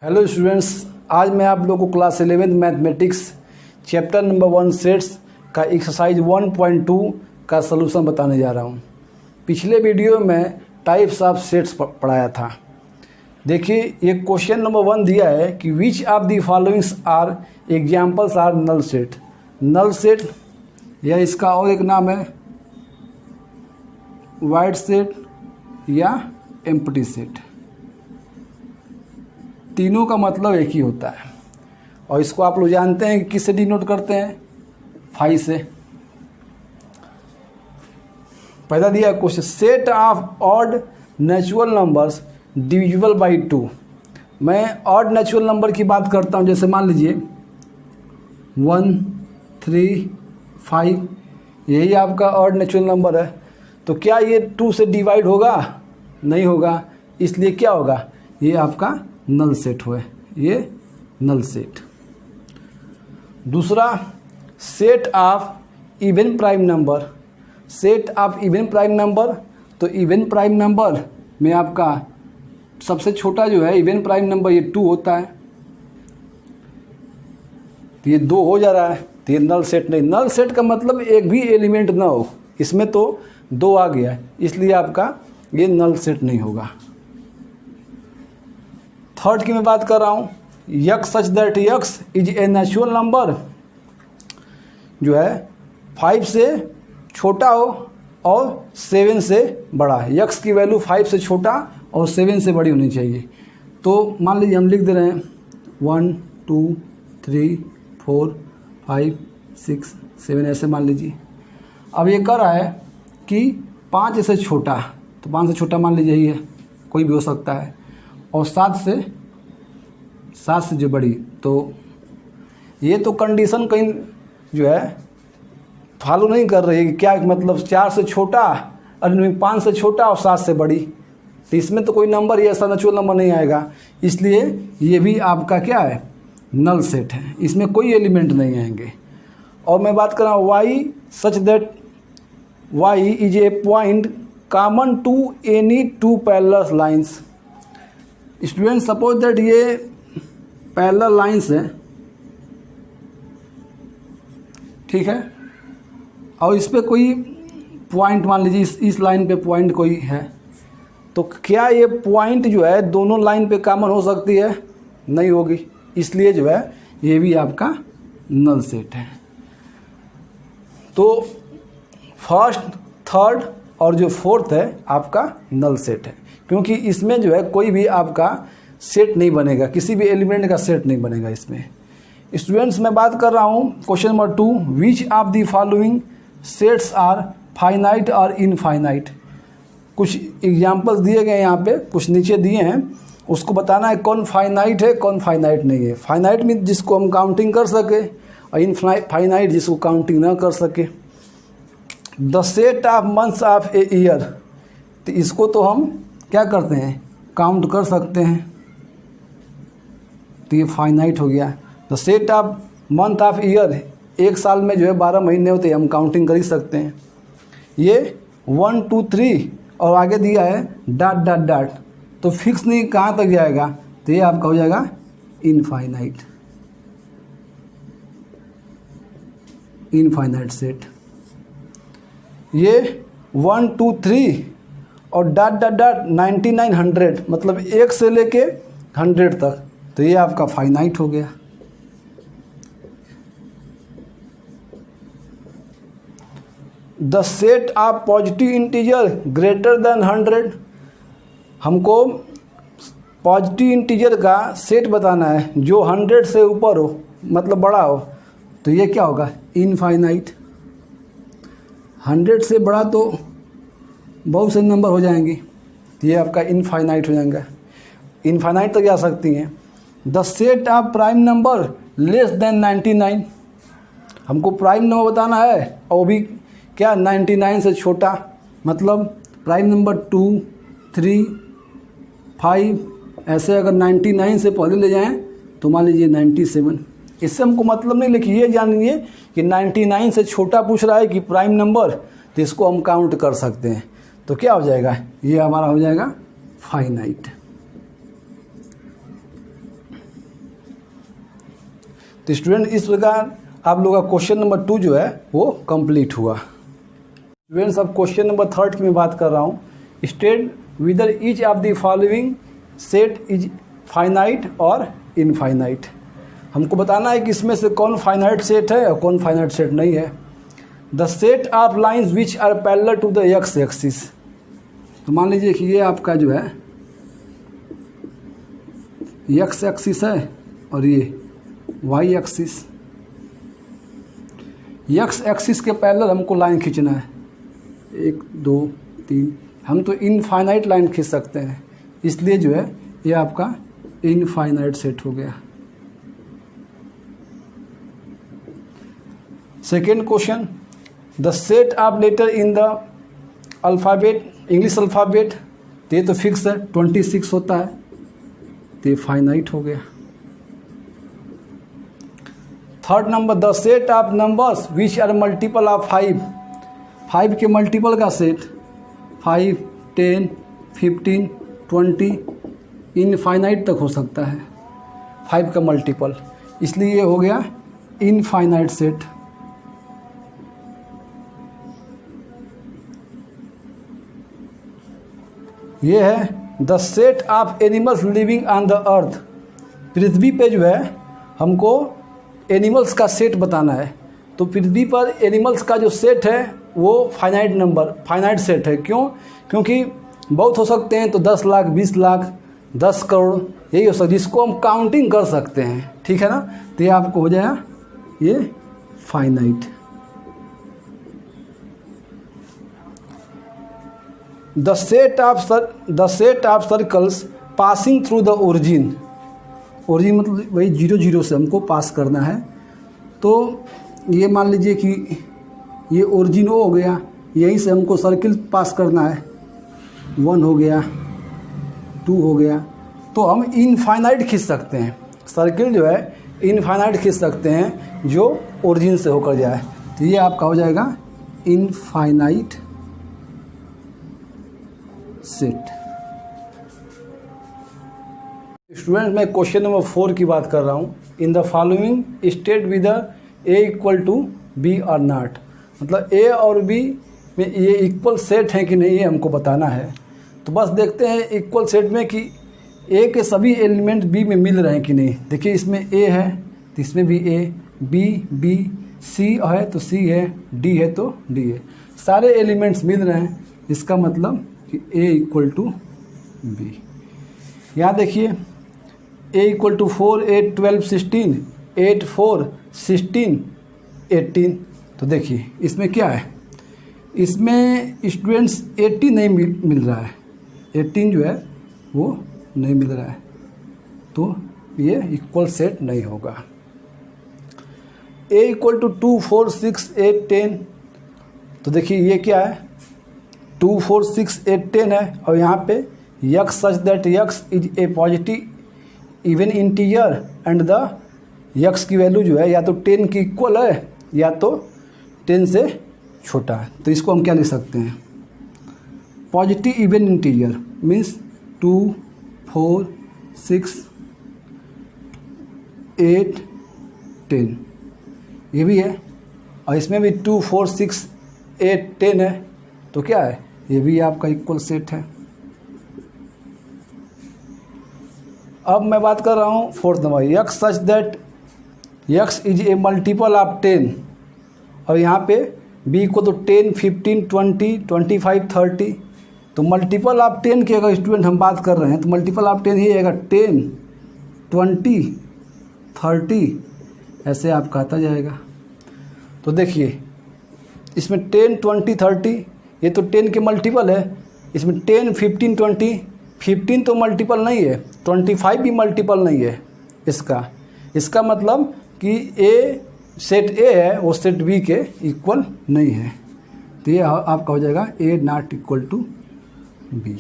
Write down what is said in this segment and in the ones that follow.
Hello students, आज मैं आप लोगों को class 11 mathematics chapter number 1 sets का एक्सरसाइज 1.2 का सलूशन बताने जा रहा हूँ। पिछले वीडियो में टाइप्स ऑफ सेट्स पढ़ाया था। देखिए, ये क्वेश्चन नंबर 1 दिया है कि which of the followings are examples are null set. Null set या इसका और एक नाम है वाइड सेट या एम्प्टी सेट। तीनों का मतलब एक ही होता है और इसको आप लोग जानते हैं कि किससे डिनोट करते हैं, 5 से। पहला दिया question, set of odd natural numbers divisible by 2। मैं ऑड नेचुरल नंबर की बात करता हूं, जैसे मान लीजिए 1, 3, 5, यही आपका ऑड नेचुरल नंबर है। तो क्या ये 2 से डिवाइड होगा? नहीं होगा। इसलिए क्या होगा? ये आपका नल सेट हुआ, ये नल सेट। दूसरा, set of even prime number. Set of even prime number, तो इवन प्राइम नंबर में आपका सबसे छोटा जो है इवन प्राइम नंबर ये 2 होता है। तो ये 2 हो जा रहा है, तो ये नल सेट नहीं। नल सेट का मतलब एक भी एलिमेंट ना हो, इसमें तो 2 आ गया, इसलिए आपका ये नल सेट नहीं होगा। थर्ड की मैं बात कर रहा हूँ, x such that x is a natural number, जो है 5 से छोटा हो और 7 से बड़ा है। यक्स की वैल्यू 5 से छोटा और 7 से बड़ी होनी चाहिए। तो मान लीजिए हम लिख दे रहे हैं 1, 2, 3, 4, 5, 6, 7 ऐसे मान लीजिए। अब ये कह रहा है कि 5 से छोटा, तो 5 से छोटा मान लीजिए ये कोई भी हो सकता है, और 7 से जो बड़ी। तो ये तो कंडीशन कहीं जो है फॉलो नहीं कर रही है कि क्या मतलब 4 से छोटा और 5 से छोटा और 7 से बड़ी। तो इसमें तो कोई नंबर ऐसा नेचुरल नंबर नहीं आएगा, इसलिए ये भी आपका क्या है, नल सेट है। इसमें कोई एलिमेंट नहीं आएंगे। और मैं बात कर रहा हूँ Y such that Y is a point common to any 2 parallel lines. Student, suppose that ये पैरेलल लाइन्स है, ठीक है, और इस पे कोई पॉइंट मान लीजिए इस लाइन पे पॉइंट कोई है, तो क्या ये पॉइंट जो है दोनों लाइन पे कॉमन हो सकती है? नहीं होगी। इसलिए जो है ये भी आपका नल सेट है। तो फर्स्ट, थर्ड और जो फोर्थ है आपका नल सेट है, क्योंकि इसमें जो है कोई भी आपका सेट नहीं बनेगा, किसी भी एलिमेंट का सेट नहीं बनेगा इसमें। स्टूडेंट्स, मैं बात कर रहा हूँ question number 2, which of the following sets are finite और इनफाइनाइट। कुछ एग्जाम्पल्स दिए गए यहाँ पे, कुछ नीचे दिए हैं, उसको बताना है कौन फाइनाइट है कौन फाइनाइट नहीं है। फाइनाइट मीन जिसको हम काउंटिंग कर सके, और इनफाइनाइट जिसको काउंटिंग ना कर सके। The set of months of a year, तो इसको तो हम क्या करते हैं, काउंट कर सकते हैं, तो ये फाइनाइट हो गया। The set of month of year, एक साल में जो है 12 महीने होते हैं, हम काउंटिंग कर ही सकते हैं। ये 1, 2, 3 और आगे दिया है डॉट डॉट डॉट, तो फिक्स नहीं कहाँ तक जाएगा, तो ये आपका हो जाएगा इनफाइनाइट, इनफाइनाइट सेट। ये 1, 2, 3 और डॉट डॉट डॉट 99, 100, मतलब 1 से लेके 100 तक, तो ये आपका फाइनाइट हो गया। The set of positive integer greater than 100, हमको पॉजिटिव इंटीजर का सेट बताना है जो 100 से ऊपर हो, मतलब बड़ा हो, तो ये क्या होगा, इनफाइनाइट। 100 से बड़ा तो बहुत से नंबर हो जाएंगे, तो ये आपका इनफाइनाइट हो जाएगा, इनफाइनाइट तक जा सकती हैं। The set of prime number less than 99, हमको प्राइम नंबर बताना है और वो भी क्या 99 से छोटा, मतलब प्राइम नंबर 2, 3, 5 ऐसे अगर 99 से पहले ले जाएं तो मान लीजिए 97। इससे हमको मतलब नहीं, लेकिन ये जानिए कि 99 से छोटा पूछ रहा है कि प्राइम नंबर, तो इसको हम काउंट कर सकते हैं। तो क्या हो जाएगा, ये हमारा हो जाएगा फाइनाइट। तो स्टूडेंट इस प्रकार आप लोगों का क्वेश्चन नंबर 2 जो है वो कंप्लीट हुआ। स्टूडेंट्स अब क्वेश्चन नंबर 3 की मैं बात कर रहा हूँ। State whether each of the following set is finite और इनफाइनाइट। हमको बताना है कि इसमें से कौन फाइनाइट सेट है और कौन फाइनाइट सेट नहीं है। The set of lines which are parallel to the X axis. तो मान लीजिए कि ये आपका जो है एक्स एक्सिस है और ये वाई एक्सिस। एक्स एक्सिस के पैरेलल हमको लाइन खींचना है, 1 2 3। हम तो इनफाइनाइट लाइन खींच सकते हैं, इसलिए जो है ये आपका इनफाइनाइट सेट हो गया। Second question, the set of letter in the alphabet, English alphabet, तो ये तो फिक्स है 26 होता है, तो ये फाइनाइट हो गया। Third number, the set of numbers which are multiple of 5 के मल्टीपल का सेट 5 10 15 20 इनफाइनाइट तक हो सकता है 5 का मल्टीपल, इसलिए ये हो गया इनफाइनाइट सेट। ये है the set of animals living on the earth. पृथ्वी पे जो है हमको एनिमल्स का सेट बताना है, तो पृथ्वी पर एनिमल्स का जो सेट है वो फाइनाइट सेट है। क्यों? क्योंकि बहुत हो सकते हैं, तो 10 लाख 20 लाख 10 करोड़ यही हो सकता है, जिसको हम काउंटिंग कर सकते हैं, ठीक है ना। तो ये आपको हो जाएगा ये finite. The set of circles passing through the origin मतलब वही 0 0 से हमको पास करना है। तो ये मान लीजिए कि ये ओरिजिन ओ हो गया, यहीं से हमको सर्किल पास करना है, 1 हो गया 2 हो गया, तो हम इनफाइनाइट खींच सकते हैं। सर्किल जो है इनफाइनाइट खींच सकते हैं जो ओरिजिन से होकर जाए, तो ये आपका हो जाएगा इनफाइनाइट सेट। स्टूडेंट मैं क्वेश्चन नंबर 4 की बात कर रहा हूँ। In the following state whether A equal to B और नॉट, मतलब ए और बी में ये इक्वल सेट है कि नहीं, ये हमको बताना है। तो बस देखते हैं इक्वल सेट में कि ए के सभी एलिमेंट बी में मिल रहे हैं कि नहीं। देखिए इसमें ए है तो इसमें भी ए, बी सी है तो सी है, डी है तो डी है, सारे एलिमेंट्स मिल रहे हैं, इसका मतलब कि ए इक्वल टू बी। यहाँ देखिए ए इक्वल टू 4 8 12 16 8 4 16 18। तो देखिए इसमें क्या है, इसमें स्टूडेंट्स 80 नहीं मिल रहा है, 18 जो है वो नहीं मिल रहा है, तो ये इक्वल सेट नहीं होगा। ए इक्वल टू 2 4 6 8 10, तो देखिए ये क्या है 2 4 6 8 10 है, और यहाँ पे x such that x is A positive even integer and the x की वैल्यू जो है या तो 10 की इक्वल है या तो 10 से छोटा है। तो इसको हम क्या लिख सकते हैं, पॉजिटिव इवन इंटीजर मीन्स 2 4 6 8 10 ये भी है, और इसमें भी 2 4 6 8 10 है, तो क्या है ये भी आपका इक्वल सेट है। अब मैं बात कर रहा हूँ 4th number, x such that x is A multiple of 10, और यहाँ पे b को तो 10 15 20 25 30, तो मल्टीपल ऑफ 10 के अगर स्टूडेंट हम बात कर रहे हैं तो मल्टीपल ऑफ 10 ही आएगा 10 20 30 ऐसे आपका आता जाएगा। तो देखिए इसमें 10 20 30 ये तो 10 के मल्टीपल है, इसमें 10 15 20 15 तो मल्टीपल नहीं है, 25 भी मल्टीपल नहीं है इसका मतलब कि ए सेट ए है वो सेट बी के इक्वल नहीं है, तो ये आपका हो जाएगा ए नॉट इक्वल टू बी।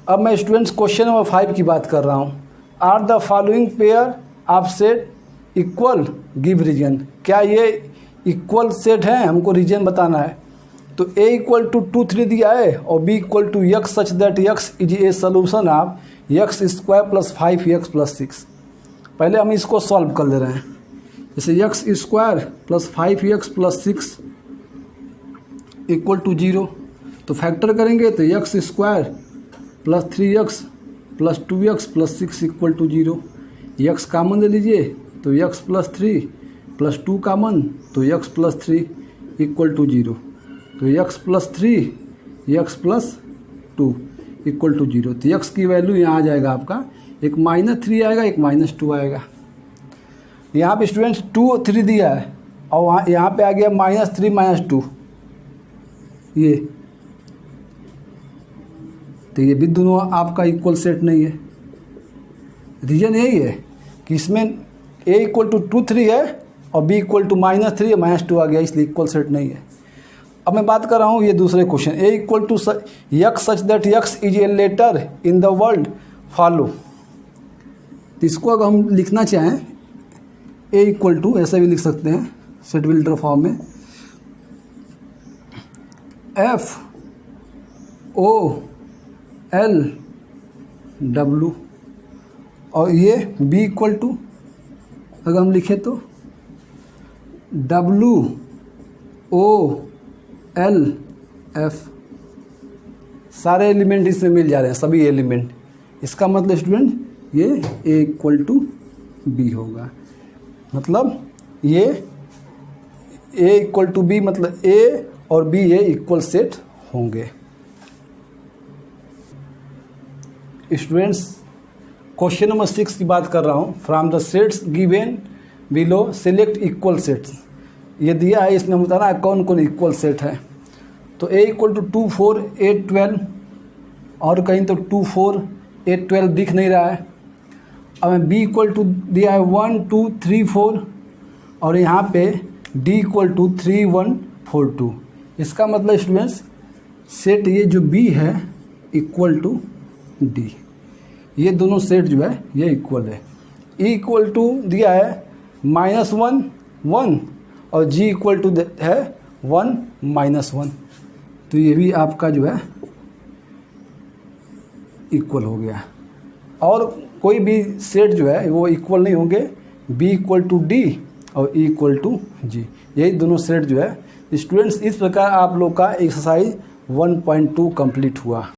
अब मैं स्टूडेंट्स क्वेश्चन नंबर 5 की बात कर रहा हूँ। Are the following pair of set equal give reason, क्या ये इक्वल सेट है, हमको रीजन बताना है। तो a इक्वल टू 2 3 दिया है और b equal to x such that x is a solution of x square plus 5x plus 6। पहले हम इसको सॉल्व कर ले रहे हैं। जैसे X square plus 5x plus 6 equal to 0, तो फैक्टर करेंगे तो X square plus 3x plus 2x plus 6 equal to 0। X common ले लीजिए तो x प्लस 3 प्लस 2 कामन तो x प्लस 3 इक्वल टू 0। तो x plus 3 x plus 2 equal to 0। तो x की वैल्यू यहाँ आ जाएगा आपका, एक -3 आएगा, एक -2 आएगा। यहाँ पे स्टूडेंट्स 2 और 3 दिया है और वहाँ यहाँ पे आ गया -3 -2 ये, तो ये भी दोनों आपका इक्वल सेट नहीं है। रीजन यही है कि इसमें a इक्वल टू 2 3 है और b इक्वल टू -3 या -2 आ गया, इसलिए इक्वल सेट नहीं है। अब मैं बात कर रहा हूँ ये दूसरे question, a equal to x such that x is a letter in the world follow. तो इसको अगर हम लिखना चाहें a इक्वल टू, ऐसा भी लिख सकते हैं सेट बिल्डर फॉर्म में, F O L W, और ये b इक्वल टू अगर हम लिखें तो W O L F। सारे एलिमेंट इसमें मिल जा रहे हैं, सभी एलिमेंट। इसका मतलब स्टूडेंट ये a इक्वल टू b होगा, मतलब ये a इक्वल टू b, मतलब a और b ये इक्वल सेट होंगे। स्टूडेंट्स क्वेश्चन नंबर 6 की बात कर रहा हूँ। From the sets given below select equal sets. ये दिया है, इसमें बताना है कौन कौन इक्वल सेट है। तो a इक्वल टू 2 4 8 12, और कहीं तो 2 4 8 12 दिख नहीं रहा है। अब b इक्वल टू दिया है 1 2 3 4, और यहाँ पे d इक्वल टू 3 1 4 2। इसका मतलब स्टूडेंट्स सेट ये जो b है इक्वल टू d, ये दोनों सेट जो है ये इक्वल है। e इक्वल टू दिया है -1 1, और g इक्वल टू है 1 -1, तो ये भी आपका जो है इक्वल हो गया। और कोई भी सेट जो है वो इक्वल नहीं होंगे, b इक्वल टू d और e इक्वल टू g, यही दोनों सेट जो है। स्टूडेंट्स इस प्रकार आप लोग का एक्सरसाइज 1.2 कंप्लीट हुआ।